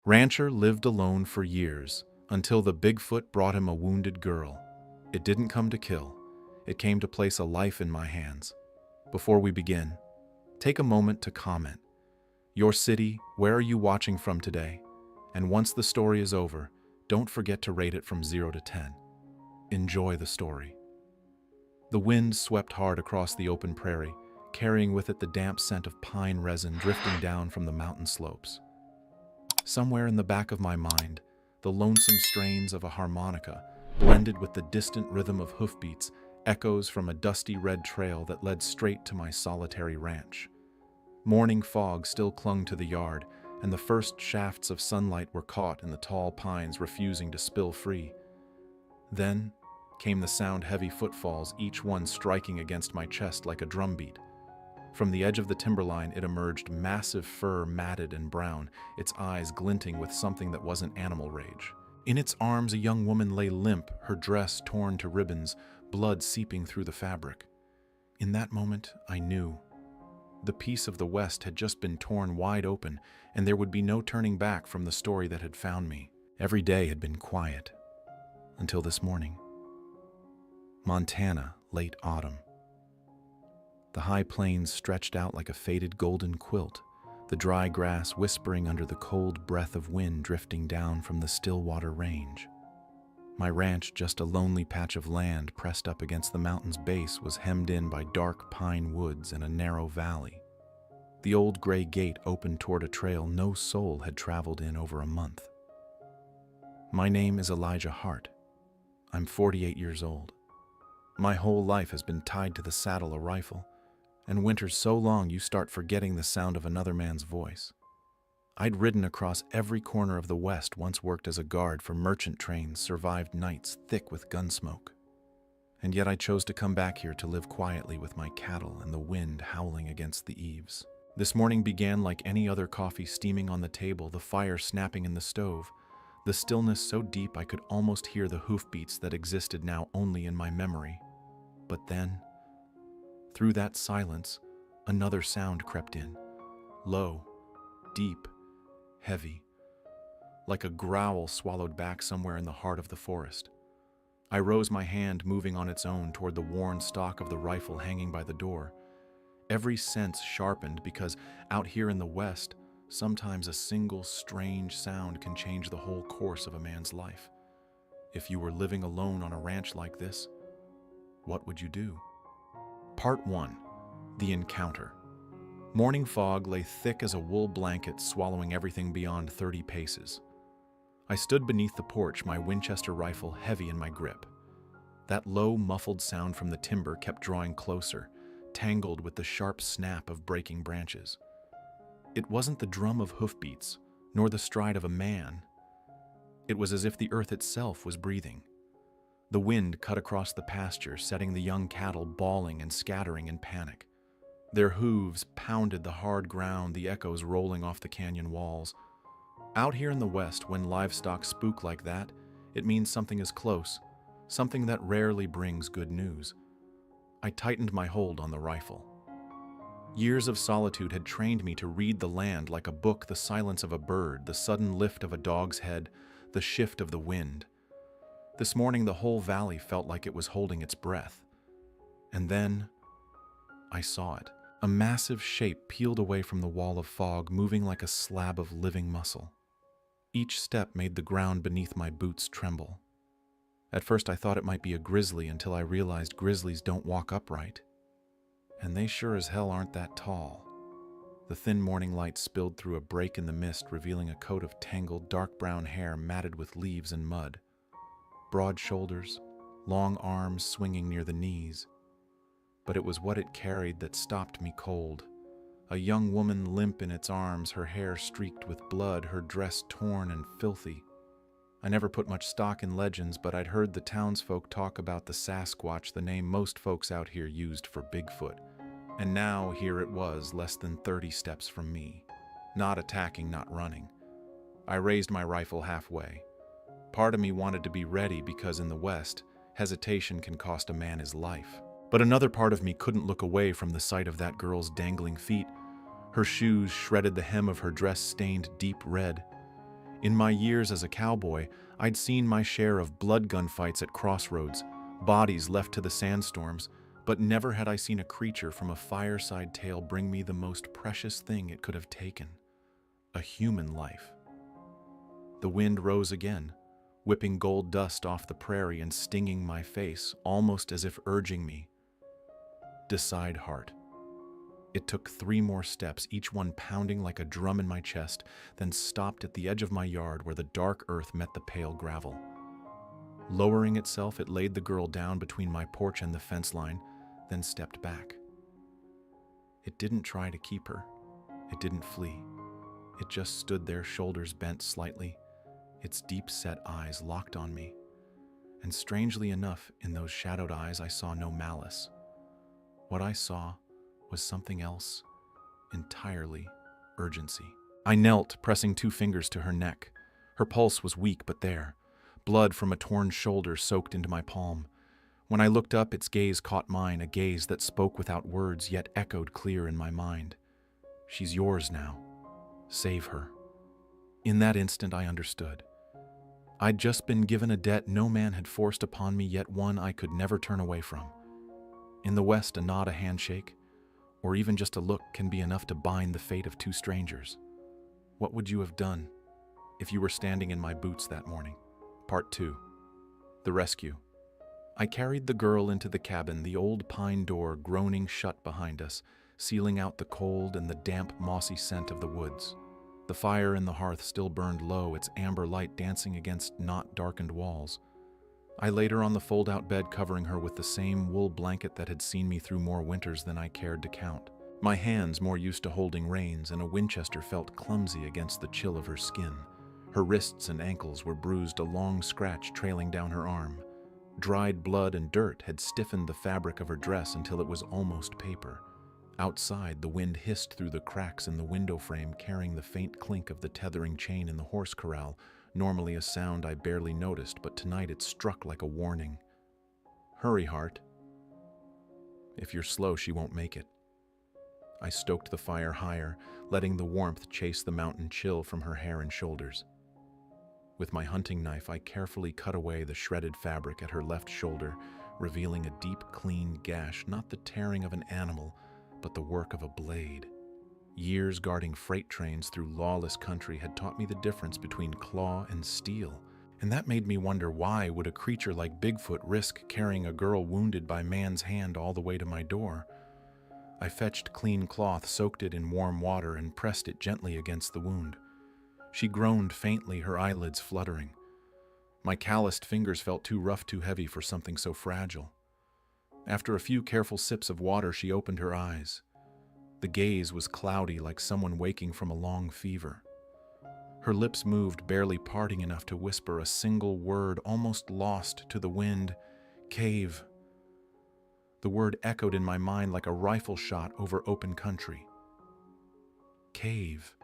Rancher lived alone for years, until the Bigfoot brought him a wounded girl. It didn't come to kill. It came to place a life in my hands. Before we begin, take a moment to comment. Your city, where are you watching from today? And once the story is over, don't forget to rate it from 0 to 10. Enjoy the story. The wind swept hard across the open prairie, carrying with it the damp scent of pine resin drifting down from the mountain slopes. Somewhere in the back of my mind, the lonesome strains of a harmonica blended with the distant rhythm of hoofbeats, echoes from a dusty red trail that led straight to my solitary ranch. Morning fog still clung to the yard, and the first shafts of sunlight were caught in the tall pines, refusing to spill free. Then came the sound-heavy footfalls, each one striking against my chest like a drumbeat. From the edge of the timberline it emerged, massive fur, matted and brown, its eyes glinting with something that wasn't animal rage. In its arms a young woman lay limp, her dress torn to ribbons, blood seeping through the fabric. In that moment, I knew. The peace of the West had just been torn wide open, and there would be no turning back from the story that had found me. Every day had been quiet. Until this morning. Montana, late autumn. The high plains stretched out like a faded golden quilt, the dry grass whispering under the cold breath of wind drifting down from the Stillwater Range. My ranch, just a lonely patch of land pressed up against the mountain's base, was hemmed in by dark pine woods and a narrow valley. The old gray gate opened toward a trail no soul had traveled in over a month. My name is Elijah Hart. I'm 48 years old. My whole life has been tied to the saddle of a rifle, and winters so long you start forgetting the sound of another man's voice. I'd ridden across every corner of the West, once worked as a guard for merchant trains, survived nights thick with gun smoke. And yet I chose to come back here to live quietly with my cattle and the wind howling against the eaves. This morning began like any other, coffee steaming on the table, the fire snapping in the stove, the stillness so deep I could almost hear the hoofbeats that existed now only in my memory. But then, through that silence, another sound crept in, low, deep, heavy, like a growl swallowed back somewhere in the heart of the forest. I rose, my hand moving on its own toward the worn stock of the rifle hanging by the door. Every sense sharpened, because out here in the West, sometimes a single strange sound can change the whole course of a man's life. If you were living alone on a ranch like this, what would you do? Part 1. The Encounter. Morning fog lay thick as a wool blanket, swallowing everything beyond 30 paces. I stood beneath the porch, my Winchester rifle heavy in my grip. That low, muffled sound from the timber kept drawing closer, tangled with the sharp snap of breaking branches. It wasn't the drum of hoofbeats, nor the stride of a man. It was as if the earth itself was breathing. The wind cut across the pasture, setting the young cattle bawling and scattering in panic. Their hooves pounded the hard ground, the echoes rolling off the canyon walls. Out here in the West, when livestock spook like that, it means something is close, something that rarely brings good news. I tightened my hold on the rifle. Years of solitude had trained me to read the land like a book, the silence of a bird, the sudden lift of a dog's head, the shift of the wind. This morning the whole valley felt like it was holding its breath. And then I saw it. A massive shape peeled away from the wall of fog, moving like a slab of living muscle. Each step made the ground beneath my boots tremble. At first I thought it might be a grizzly, until I realized grizzlies don't walk upright. And they sure as hell aren't that tall. The thin morning light spilled through a break in the mist, revealing a coat of tangled, dark brown hair matted with leaves and mud. Broad shoulders, long arms swinging near the knees. But it was what it carried that stopped me cold. A young woman limp in its arms, her hair streaked with blood, her dress torn and filthy. I never put much stock in legends, but I'd heard the townsfolk talk about the Sasquatch, the name most folks out here used for Bigfoot. And now here it was, less than 30 steps from me. Not attacking, not running. I raised my rifle halfway. Part of me wanted to be ready, because in the West, hesitation can cost a man his life. But another part of me couldn't look away from the sight of that girl's dangling feet. Her shoes shredded, the hem of her dress stained deep red. In my years as a cowboy, I'd seen my share of blood gunfights at crossroads, bodies left to the sandstorms, but never had I seen a creature from a fireside tale bring me the most precious thing it could have taken: a human life. The wind rose again, whipping gold dust off the prairie and stinging my face, almost as if urging me, "Decide, heart." It took 3 more steps, each one pounding like a drum in my chest, then stopped at the edge of my yard where the dark earth met the pale gravel. Lowering itself, it laid the girl down between my porch and the fence line, then stepped back. It didn't try to keep her. It didn't flee. It just stood there, shoulders bent slightly, its deep-set eyes locked on me. And strangely enough, in those shadowed eyes, I saw no malice. What I saw was something else entirely: urgency. I knelt, pressing 2 fingers to her neck. Her pulse was weak but there. Blood from a torn shoulder soaked into my palm. When I looked up, its gaze caught mine, a gaze that spoke without words yet echoed clear in my mind. "She's yours now. Save her." In that instant, I understood. I'd just been given a debt no man had forced upon me, yet one I could never turn away from. In the West, a nod, a handshake, or even just a look can be enough to bind the fate of 2 strangers. What would you have done if you were standing in my boots that morning? Part 2. The Rescue. I carried the girl into the cabin, the old pine door groaning shut behind us, sealing out the cold and the damp, mossy scent of the woods. The fire in the hearth still burned low, its amber light dancing against not-darkened walls. I laid her on the fold-out bed, covering her with the same wool blanket that had seen me through more winters than I cared to count. My hands, more used to holding reins, and a Winchester, felt clumsy against the chill of her skin. Her wrists and ankles were bruised, a long scratch trailing down her arm. Dried blood and dirt had stiffened the fabric of her dress until it was almost paper. Outside, the wind hissed through the cracks in the window frame, carrying the faint clink of the tethering chain in the horse corral, normally a sound I barely noticed, but tonight it struck like a warning. "Hurry, heart. If you're slow, she won't make it." I stoked the fire higher, letting the warmth chase the mountain chill from her hair and shoulders. With my hunting knife, I carefully cut away the shredded fabric at her left shoulder, revealing a deep, clean gash, not the tearing of an animal, but the work of a blade. Years guarding freight trains through lawless country had taught me the difference between claw and steel, and that made me wonder, why would a creature like Bigfoot risk carrying a girl wounded by man's hand all the way to my door? I fetched clean cloth, soaked it in warm water, and pressed it gently against the wound. She groaned faintly, her eyelids fluttering. My calloused fingers felt too rough, too heavy for something so fragile. After a few careful sips of water, she opened her eyes. The gaze was cloudy, like someone waking from a long fever. Her lips moved, barely parting enough to whisper a single word, almost lost to the wind: "Cave." The word echoed in my mind like a rifle shot over open country. Cave.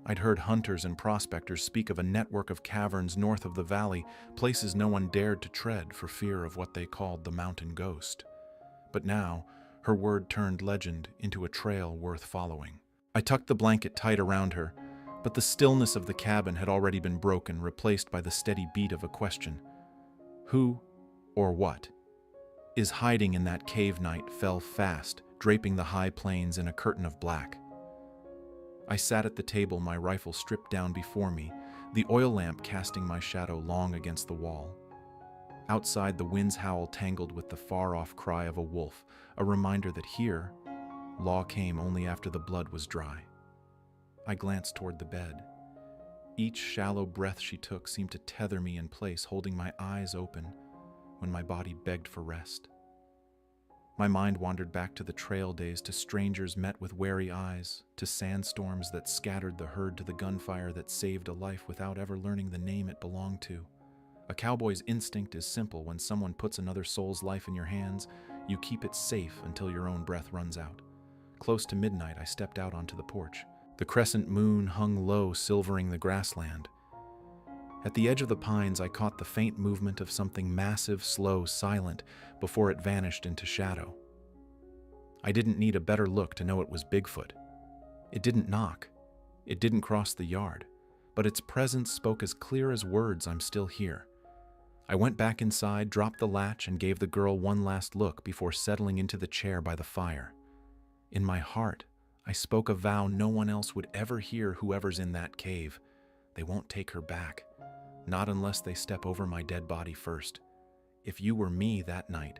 I'd heard hunters and prospectors speak of a network of caverns north of the valley, places no one dared to tread for fear of what they called the mountain ghost. But now, her word turned legend into a trail worth following. I tucked the blanket tight around her, but the stillness of the cabin had already been broken, replaced by the steady beat of a question. Who, or what, is hiding in that cave? Night fell fast, draping the high plains in a curtain of black. I sat at the table, my rifle stripped down before me, the oil lamp casting my shadow long against the wall. Outside, the wind's howl tangled with the far-off cry of a wolf, a reminder that here, law came only after the blood was dry. I glanced toward the bed. Each shallow breath she took seemed to tether me in place, holding my eyes open when my body begged for rest. My mind wandered back to the trail days, to strangers met with wary eyes, to sandstorms that scattered the herd, to the gunfire that saved a life without ever learning the name it belonged to. A cowboy's instinct is simple: when someone puts another soul's life in your hands, you keep it safe until your own breath runs out. Close to midnight, I stepped out onto the porch. The crescent moon hung low, silvering the grassland. At the edge of the pines, I caught the faint movement of something massive, slow, silent, before it vanished into shadow. I didn't need a better look to know it was Bigfoot. It didn't knock. It didn't cross the yard. but its presence spoke as clear as words, "I'm still here." I went back inside, dropped the latch, and gave the girl one last look before settling into the chair by the fire. In my heart, I spoke a vow no one else would ever hear. Whoever's in that cave, they won't take her back, not unless they step over my dead body first. If you were me that night,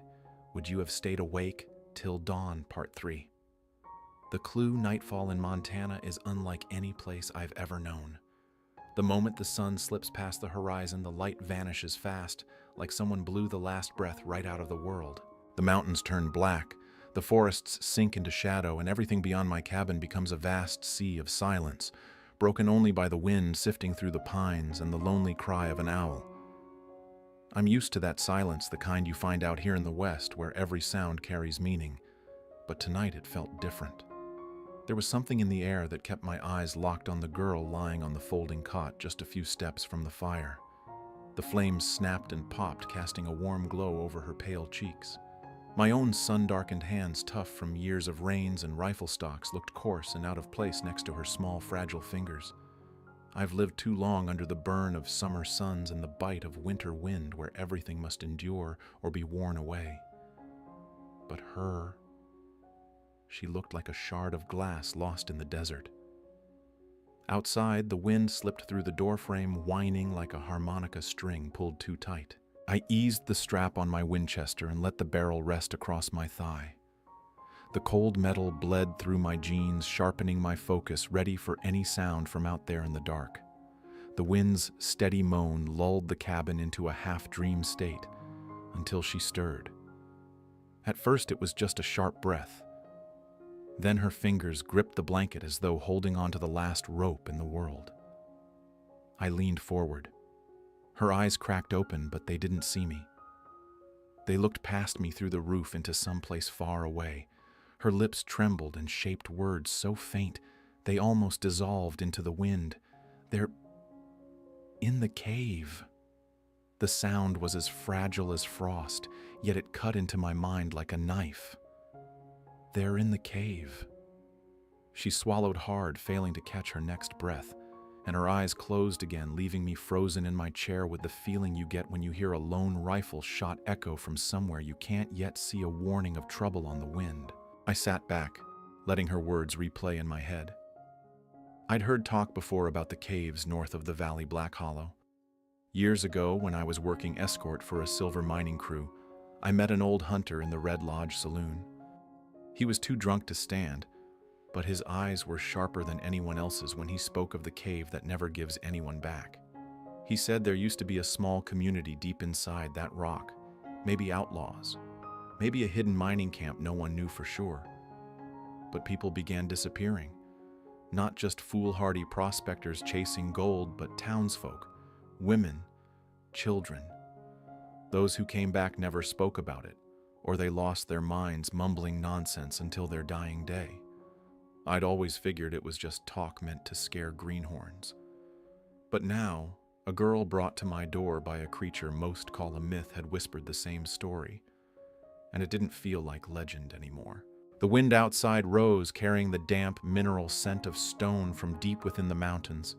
would you have stayed awake till dawn? Part 3. The Clue nightfall in Montana is unlike any place I've ever known. The moment the sun slips past the horizon, the light vanishes fast, like someone blew the last breath right out of the world. The mountains turn black, the forests sink into shadow, and everything beyond my cabin becomes a vast sea of silence, broken only by the wind sifting through the pines and the lonely cry of an owl. I'm used to that silence, the kind you find out here in the West, where every sound carries meaning. But tonight it felt different. There was something in the air that kept my eyes locked on the girl lying on the folding cot just a few steps from the fire. The flames snapped and popped, casting a warm glow over her pale cheeks. My own sun-darkened hands, tough from years of rains and rifle stocks, looked coarse and out of place next to her small, fragile fingers. I've lived too long under the burn of summer suns and the bite of winter wind, where everything must endure or be worn away. But her, she looked like a shard of glass lost in the desert. Outside, the wind slipped through the doorframe, whining like a harmonica string pulled too tight. I eased the strap on my Winchester and let the barrel rest across my thigh. The cold metal bled through my jeans, sharpening my focus, ready for any sound from out there in the dark. The wind's steady moan lulled the cabin into a half-dream state until she stirred. At first, it was just a sharp breath. Then her fingers gripped the blanket as though holding onto the last rope in the world. I leaned forward. Her eyes cracked open, but they didn't see me. They looked past me through the roof into someplace far away. Her lips trembled and shaped words so faint they almost dissolved into the wind. "They're in the cave." The sound was as fragile as frost, yet it cut into my mind like a knife. "They're in the cave." She swallowed hard, failing to catch her next breath, and her eyes closed again, leaving me frozen in my chair with the feeling you get when you hear a lone rifle shot echo from somewhere you can't yet see, a warning of trouble on the wind. I sat back, letting her words replay in my head. I'd heard talk before about the caves north of the Valley Black Hollow. Years ago, when I was working escort for a silver mining crew, I met an old hunter in the Red Lodge saloon. He was too drunk to stand, but his eyes were sharper than anyone else's when he spoke of the cave that never gives anyone back. He said there used to be a small community deep inside that rock, maybe outlaws, maybe a hidden mining camp no one knew for sure. But people began disappearing. Not just foolhardy prospectors chasing gold, but townsfolk, women, children. Those who came back never spoke about it, or they lost their minds mumbling nonsense until their dying day. I'd always figured it was just talk meant to scare greenhorns. But now, a girl brought to my door by a creature most call a myth had whispered the same story, and it didn't feel like legend anymore. The wind outside rose, carrying the damp, mineral scent of stone from deep within the mountains.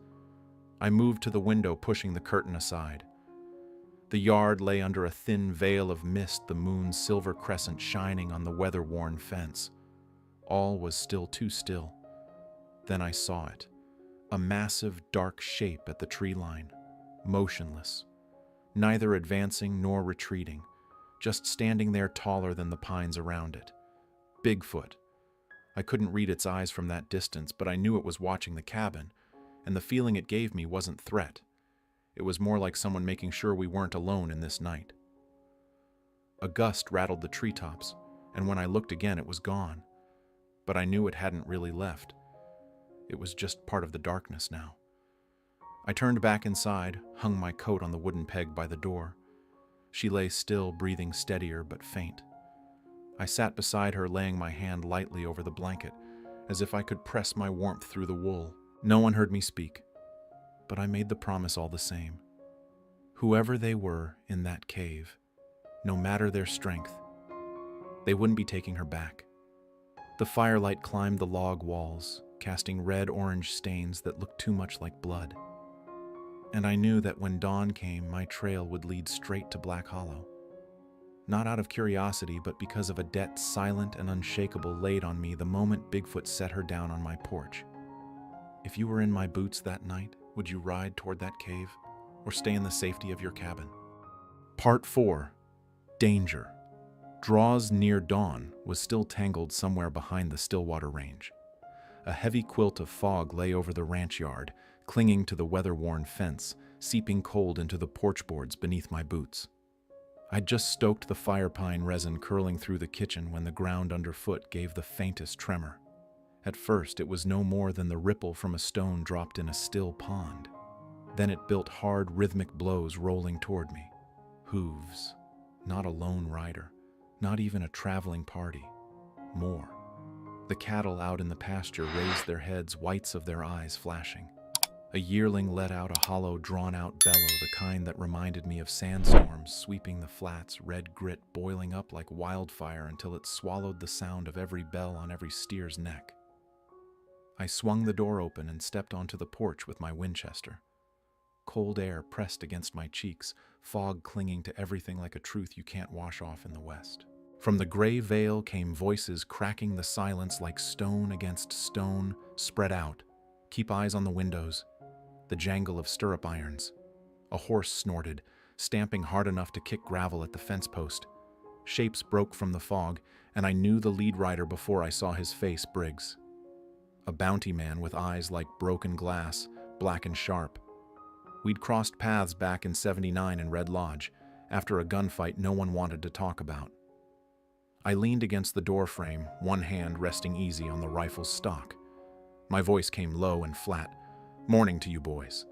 I moved to the window, pushing the curtain aside. The yard lay under a thin veil of mist, the moon's silver crescent shining on the weather-worn fence. All was still too still. Then I saw it, a massive, dark shape at the tree line, motionless, neither advancing nor retreating, just standing there taller than the pines around it. Bigfoot. I couldn't read its eyes from that distance, but I knew it was watching the cabin, and the feeling it gave me wasn't threat. It was more like someone making sure we weren't alone in this night. A gust rattled the treetops, and when I looked again, it was gone. But I knew it hadn't really left. It was just part of the darkness now. I turned back inside, hung my coat on the wooden peg by the door. She lay still, breathing steadier but faint. I sat beside her, laying my hand lightly over the blanket, as if I could press my warmth through the wool. No one heard me speak, but I made the promise all the same. Whoever they were in that cave, no matter their strength, they wouldn't be taking her back. The firelight climbed the log walls, casting red-orange stains that looked too much like blood. and I knew that when dawn came, my trail would lead straight to Black Hollow. Not out of curiosity, but because of a debt silent and unshakable laid on me the moment Bigfoot set her down on my porch. If you were in my boots that night, would you ride toward that cave, or stay in the safety of your cabin? Part 4. Danger. Draws near dawn was still tangled somewhere behind the Stillwater Range. A heavy quilt of fog lay over the ranch yard, clinging to the weather-worn fence, seeping cold into the porch boards beneath my boots. I'd just stoked the fire pine resin curling through the kitchen when the ground underfoot gave the faintest tremor. At first, it was no more than the ripple from a stone dropped in a still pond. Then it built hard, rhythmic blows rolling toward me. Hooves. Not a lone rider. Not even a traveling party. More. The cattle out in the pasture raised their heads, whites of their eyes flashing. A yearling let out a hollow, drawn-out bellow, the kind that reminded me of sandstorms sweeping the flats, red grit boiling up like wildfire until it swallowed the sound of every bell on every steer's neck. I swung the door open and stepped onto the porch with my Winchester. Cold air pressed against my cheeks, fog clinging to everything like a truth you can't wash off in the West. From the gray veil came voices cracking the silence like stone against stone, spread out. Keep eyes on the windows. The jangle of stirrup irons. A horse snorted, stamping hard enough to kick gravel at the fence post. Shapes broke from the fog, and I knew the lead rider before I saw his face, Briggs. A bounty man with eyes like broken glass, black and sharp. We'd crossed paths back in '79 in Red Lodge, after a gunfight no one wanted to talk about. I leaned against the door frame, one hand resting easy on the rifle's stock. My voice came low and flat. "Morning to you boys."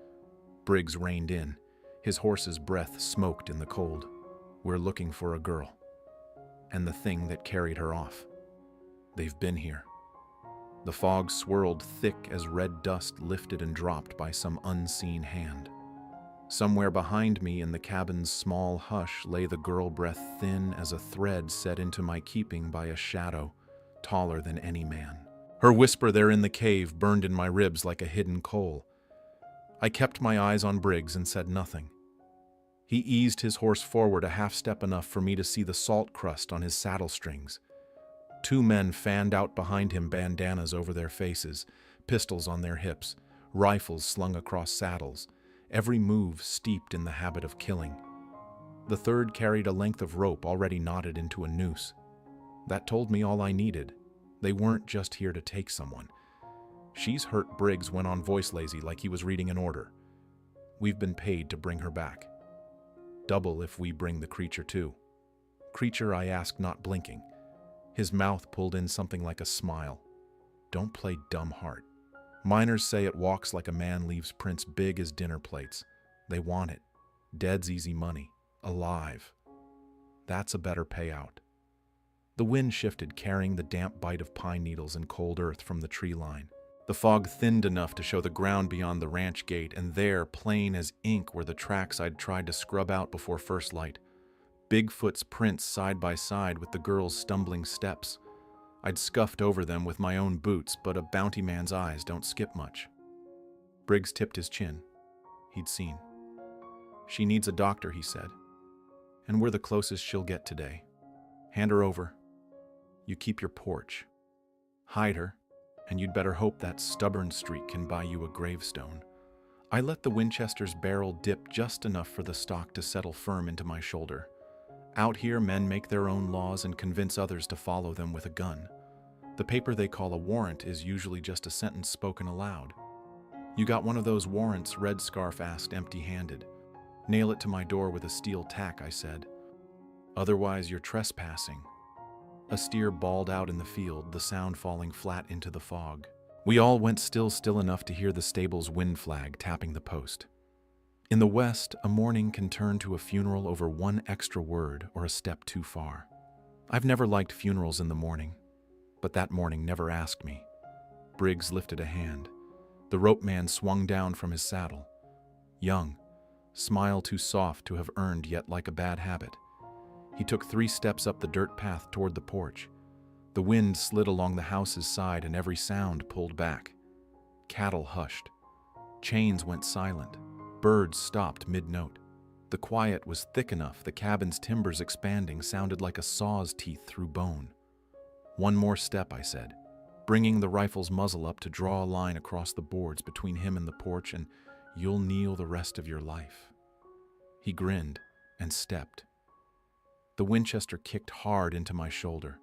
Briggs reined in. His horse's breath smoked in the cold. "We're looking for a girl. And the thing that carried her off. They've been here." The fog swirled thick as red dust lifted and dropped by some unseen hand. Somewhere behind me in the cabin's small hush lay the girl breath thin as a thread set into my keeping by a shadow, taller than any man. Her whisper there in the cave burned in my ribs like a hidden coal. I kept my eyes on Briggs and said nothing. He eased his horse forward a half step enough for me to see the salt crust on his saddle strings. Two men fanned out behind him, bandanas over their faces, pistols on their hips, rifles slung across saddles, every move steeped in the habit of killing. The third carried a length of rope already knotted into a noose. That told me all I needed. They weren't just here to take someone. "She's hurt," Briggs went on voice lazy like he was reading an order. "We've been paid to bring her back. Double if we bring the creature too." "Creature?" I asked, not blinking. His mouth pulled in something like a smile. "Don't play dumb heart. Miners say it walks like a man leaves prints big as dinner plates. They want it. Dead's easy money. Alive. That's a better payout." The wind shifted, carrying the damp bite of pine needles and cold earth from the tree line. The fog thinned enough to show the ground beyond the ranch gate, and there, plain as ink, were the tracks I'd tried to scrub out before first light. Bigfoot's prints side by side with the girl's stumbling steps. I'd scuffed over them with my own boots, but a bounty man's eyes don't skip much. Briggs tipped his chin. He'd seen. "She needs a doctor," he said. "And we're the closest she'll get today. Hand her over. You keep your porch. Hide her, and you'd better hope that stubborn streak can buy you a gravestone." I let the Winchester's barrel dip just enough for the stock to settle firm into my shoulder. Out here, men make their own laws and convince others to follow them with a gun. The paper they call a warrant is usually just a sentence spoken aloud. "You got one of those warrants?" Red Scarf asked, empty-handed. "Nail it to my door with a steel tack," I said. "Otherwise, you're trespassing." A steer bawled out in the field, the sound falling flat into the fog. We all went still enough to hear the stable's wind flag tapping the post. In the West, a morning can turn to a funeral over one extra word or a step too far. I've never liked funerals in the morning, but that morning never asked me. Briggs lifted a hand. The rope man swung down from his saddle. Young, smile too soft to have earned yet like a bad habit. He took 3 steps up the dirt path toward the porch. The wind slid along the house's side and every sound pulled back. Cattle hushed. Chains went silent. birds stopped mid-note. The quiet was thick enough the cabin's timbers expanding sounded like a saw's teeth through bone. "One more step," I said, bringing the rifle's muzzle up to draw a line across the boards between him and the porch, "and you'll kneel the rest of your life." He grinned and stepped. The Winchester kicked hard into my shoulder.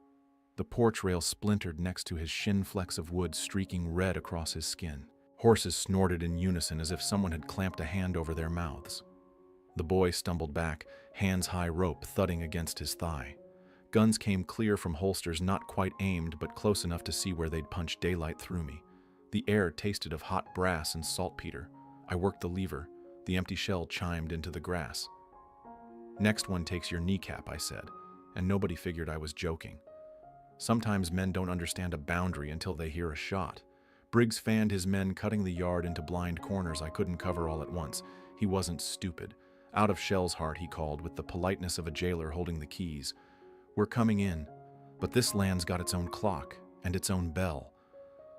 The porch rail splintered next to his shin flecks of wood streaking red across his skin. Horses snorted in unison as if someone had clamped a hand over their mouths. The boy stumbled back, hands-high rope thudding against his thigh. Guns came clear from holsters not quite aimed but close enough to see where they'd punch daylight through me. The air tasted of hot brass and saltpeter. I worked the lever. The empty shell chimed into the grass. "Next one takes your kneecap," I said, and nobody figured I was joking. Sometimes men don't understand a boundary until they hear a shot. Briggs fanned his men, cutting the yard into blind corners I couldn't cover all at once. He wasn't stupid. "Out of Shell's heart," he called, with the politeness of a jailer holding the keys. "We're coming in, but this land's got its own clock and its own bell."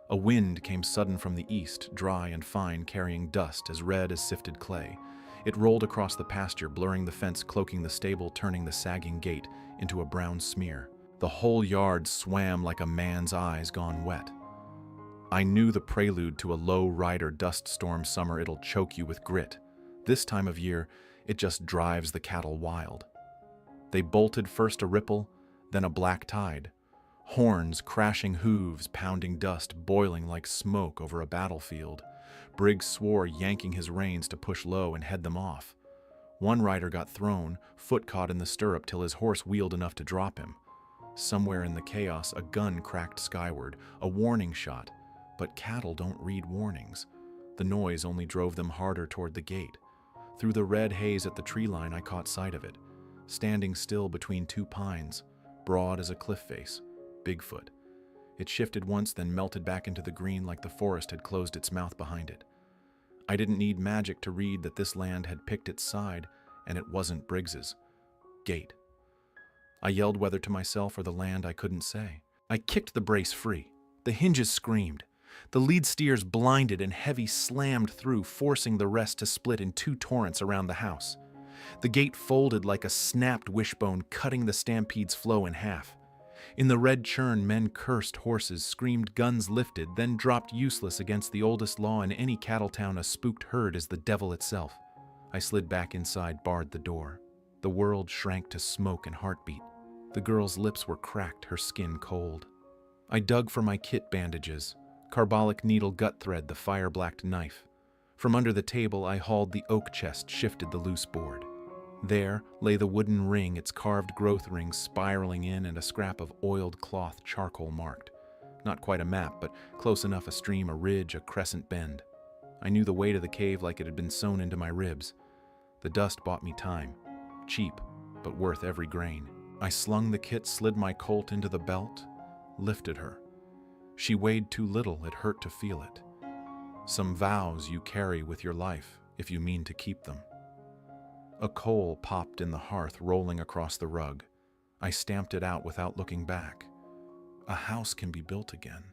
A wind came sudden from the east, dry and fine, carrying dust as red as sifted clay. It rolled across the pasture, blurring the fence, cloaking the stable, turning the sagging gate into a brown smear. The whole yard swam like a man's eyes gone wet. I knew the prelude to a low-rider dust storm summer. It'll choke you with grit. This time of year, it just drives the cattle wild. They bolted, first a ripple, then a black tide. Horns, crashing hooves, pounding dust, boiling like smoke over a battlefield. Briggs swore, yanking his reins to push low and head them off. One rider got thrown, foot caught in the stirrup till his horse wheeled enough to drop him. Somewhere in the chaos, a gun cracked skyward, a warning shot. But cattle don't read warnings. The noise only drove them harder toward the gate. Through the red haze at the tree line, I caught sight of it, standing still between two pines, broad as a cliff face. Bigfoot. It shifted once, then melted back into the green like the forest had closed its mouth behind it. I didn't need magic to read that this land had picked its side, and it wasn't Briggs's. Gate. I yelled, whether to myself or the land I couldn't say. I kicked the brace free. The hinges screamed. The lead steers blinded and heavy slammed through, forcing the rest to split in two torrents around the house. The gate folded like a snapped wishbone, cutting the stampede's flow in half. In the red churn, men cursed horses, screamed, guns lifted, then dropped useless against the oldest law in any cattle town. A spooked herd is the devil itself. I slid back inside, barred the door. The world shrank to smoke and heartbeat. The girl's lips were cracked, her skin cold. I dug for my kit bandages, carbolic needle, gut thread, the fire-blacked knife. From under the table, I hauled the oak chest, shifted the loose board. There lay the wooden ring, its carved growth rings spiraling in, and a scrap of oiled cloth, charcoal marked. Not quite a map, but close enough: a stream, a ridge, a crescent bend. I knew the way to the cave like it had been sewn into my ribs. The dust bought me time. Cheap, but worth every grain. I slung the kit, slid my Colt into the belt, lifted her. She weighed too little, it hurt to feel it. Some vows you carry with your life, if you mean to keep them. A coal popped in the hearth, rolling across the rug. I stamped it out without looking back. A house can be built again.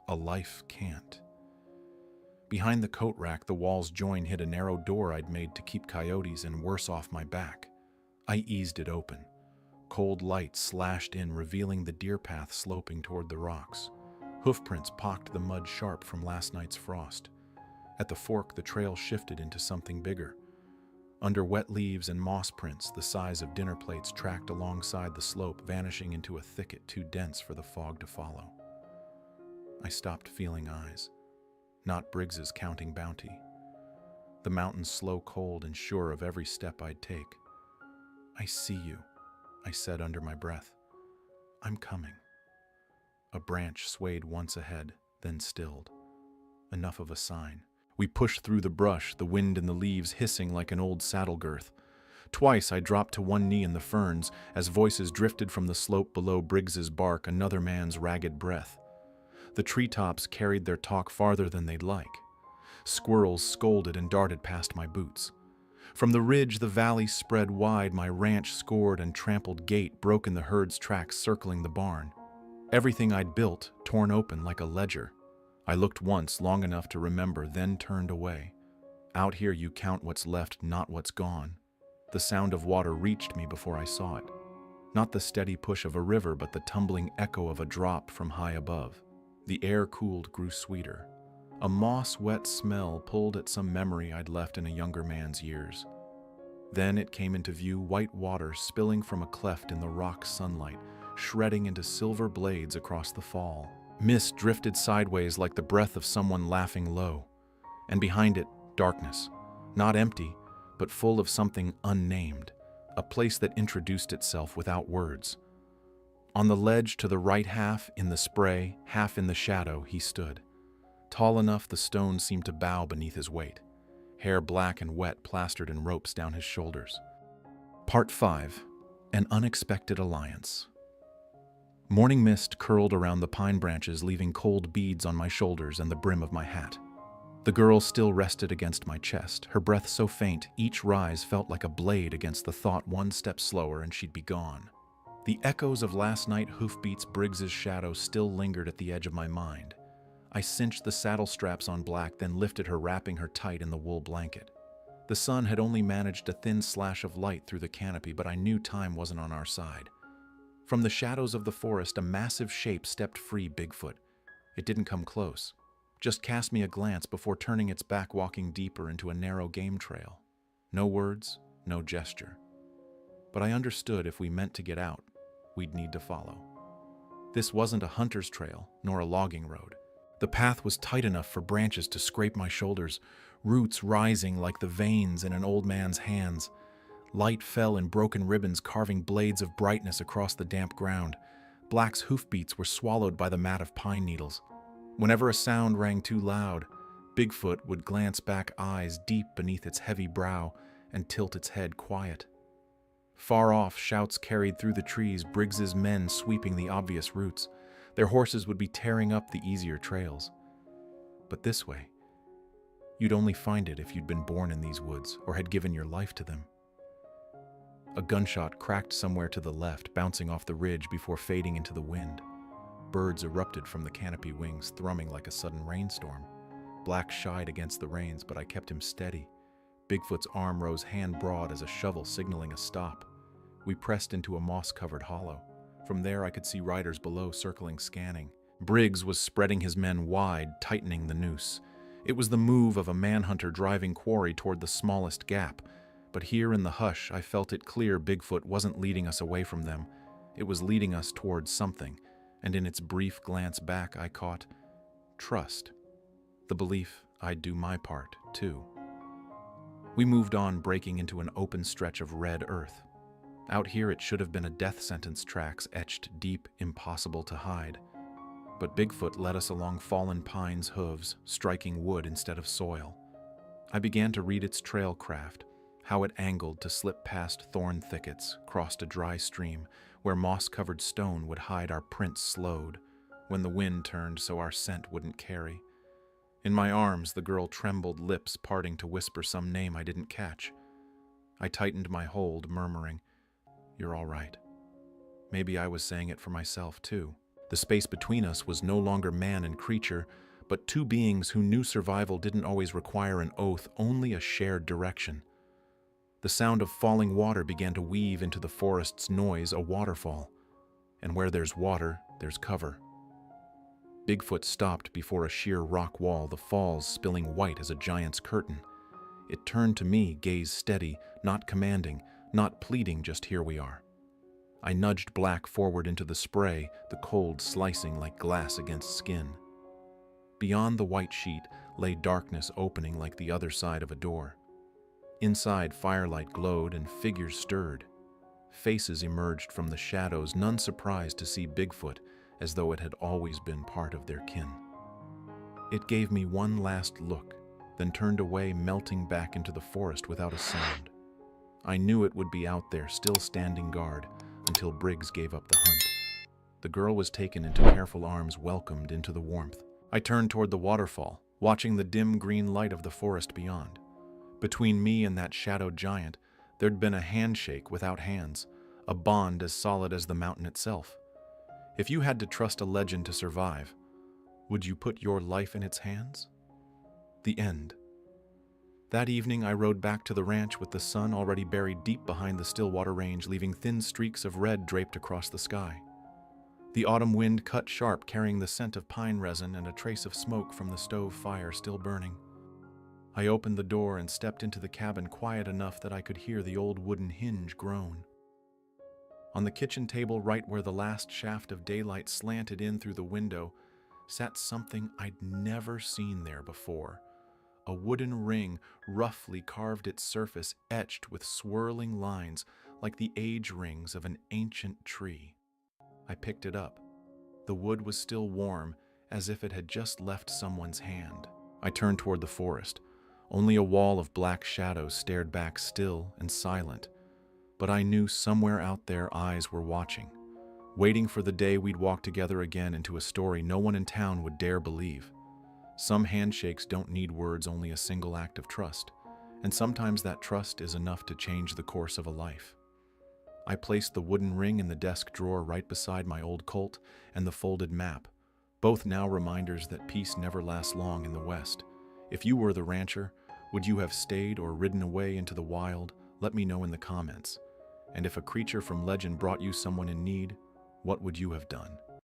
A life can't. Behind the coat rack, the wall's join hid a narrow door I'd made to keep coyotes and worse off my back. I eased it open. Cold light slashed in, revealing the deer path sloping toward the rocks. Hoofprints pocked the mud sharp from last night's frost. At the fork, the trail shifted into something bigger. Under wet leaves and moss prints, the size of dinner plates tracked alongside the slope, vanishing into a thicket too dense for the fog to follow. I stopped feeling eyes. Not Briggs's counting bounty. The mountains slow, cold, and sure of every step I'd take. "I see you," I said under my breath. "I'm coming." A branch swayed once ahead, then stilled. Enough of a sign. We pushed through the brush, the wind in the leaves hissing like an old saddle girth. Twice I dropped to one knee in the ferns as voices drifted from the slope below. Briggs's bark, another man's ragged breath. The treetops carried their talk farther than they'd like. Squirrels scolded and darted past my boots. From the ridge, the valley spread wide. My ranch scored and trampled gate broke in the herd's tracks circling the barn. Everything I'd built torn open like a ledger. I looked once, long enough to remember, then turned away. Out here you count what's left, not what's gone. The sound of water reached me before I saw it. Not the steady push of a river, but the tumbling echo of a drop from high above. The air cooled, grew sweeter. A moss-wet smell pulled at some memory I'd left in a younger man's years. Then it came into view, white water spilling from a cleft in the rock sunlight, shredding into silver blades across the fall. Mist drifted sideways like the breath of someone laughing low. And behind it, darkness. Not empty, but full of something unnamed. A place that introduced itself without words. On the ledge to the right, half in the spray, half in the shadow, he stood. Tall enough the stone seemed to bow beneath his weight. Hair black and wet plastered in ropes down his shoulders. Part 5. An Unexpected Alliance. Morning mist curled around the pine branches, leaving cold beads on my shoulders and the brim of my hat. The girl still rested against my chest, her breath so faint, each rise felt like a blade against the thought one step slower and she'd be gone. The echoes of last night hoofbeats Briggs's shadow still lingered at the edge of my mind. I cinched the saddle straps on Black, then lifted her, wrapping her tight in the wool blanket. The sun had only managed a thin slash of light through the canopy, but I knew time wasn't on our side. From the shadows of the forest, a massive shape stepped free. Bigfoot. It didn't come close. Just cast me a glance before turning its back, walking deeper into a narrow game trail. No words, no gesture. But I understood if we meant to get out, we'd need to follow. This wasn't a hunter's trail, nor a logging road. The path was tight enough for branches to scrape my shoulders, roots rising like the veins in an old man's hands. Light fell in broken ribbons, carving blades of brightness across the damp ground. Black's hoofbeats were swallowed by the mat of pine needles. Whenever a sound rang too loud, Bigfoot would glance back, eyes deep beneath its heavy brow, and tilt its head quiet. Far off, shouts carried through the trees, Briggs's men sweeping the obvious routes. Their horses would be tearing up the easier trails. But this way, you'd only find it if you'd been born in these woods or had given your life to them. A gunshot cracked somewhere to the left, bouncing off the ridge before fading into the wind. Birds erupted from the canopy wings, thrumming like a sudden rainstorm. Black shied against the reins, but I kept him steady. Bigfoot's arm rose hand broad as a shovel, signaling a stop. We pressed into a moss-covered hollow. From there I could see riders below circling, scanning. Briggs was spreading his men wide, tightening the noose. It was the move of a manhunter driving quarry toward the smallest gap. But here in the hush, I felt it clear Bigfoot wasn't leading us away from them. It was leading us towards something, and in its brief glance back I caught trust. The belief I'd do my part, too. We moved on, breaking into an open stretch of red earth. Out here it should have been a death sentence, tracks etched deep, impossible to hide. But Bigfoot led us along fallen pines' hooves, striking wood instead of soil. I began to read its trail craft, how it angled to slip past thorn thickets, crossed a dry stream, where moss-covered stone would hide our prints slowed, when the wind turned so our scent wouldn't carry. In my arms, the girl trembled, lips parting to whisper some name I didn't catch. I tightened my hold, murmuring, "You're all right." Maybe I was saying it for myself, too. The space between us was no longer man and creature, but two beings who knew survival didn't always require an oath, only a shared direction. The sound of falling water began to weave into the forest's noise, a waterfall. And where there's water, there's cover. Bigfoot stopped before a sheer rock wall, the falls spilling white as a giant's curtain. It turned to me, gaze steady, not commanding, not pleading, just here we are. I nudged Black forward into the spray, the cold slicing like glass against skin. Beyond the white sheet lay darkness opening like the other side of a door. Inside, firelight glowed and figures stirred. Faces emerged from the shadows, none surprised to see Bigfoot, as though it had always been part of their kin. It gave me one last look, then turned away, melting back into the forest without a sound. I knew it would be out there, still standing guard, until Briggs gave up the hunt. The girl was taken into careful arms, welcomed into the warmth. I turned toward the waterfall, watching the dim green light of the forest beyond. Between me and that shadowed giant, there'd been a handshake without hands, a bond as solid as the mountain itself. If you had to trust a legend to survive, would you put your life in its hands? The end. That evening, I rode back to the ranch with the sun already buried deep behind the Stillwater Range, leaving thin streaks of red draped across the sky. The autumn wind cut sharp, carrying the scent of pine resin and a trace of smoke from the stove fire still burning. I opened the door and stepped into the cabin quiet enough that I could hear the old wooden hinge groan. On the kitchen table, right where the last shaft of daylight slanted in through the window, sat something I'd never seen there before. A wooden ring, roughly carved its surface, etched with swirling lines like the age rings of an ancient tree. I picked it up. The wood was still warm, as if it had just left someone's hand. I turned toward the forest. Only a wall of black shadows stared back, still and silent. But I knew somewhere out there eyes were watching, waiting for the day we'd walk together again into a story no one in town would dare believe. Some handshakes don't need words, only a single act of trust, and sometimes that trust is enough to change the course of a life. I placed the wooden ring in the desk drawer right beside my old Colt and the folded map, both now reminders that peace never lasts long in the West. If you were the rancher, would you have stayed or ridden away into the wild? Let me know in the comments. And if a creature from legend brought you someone in need, what would you have done?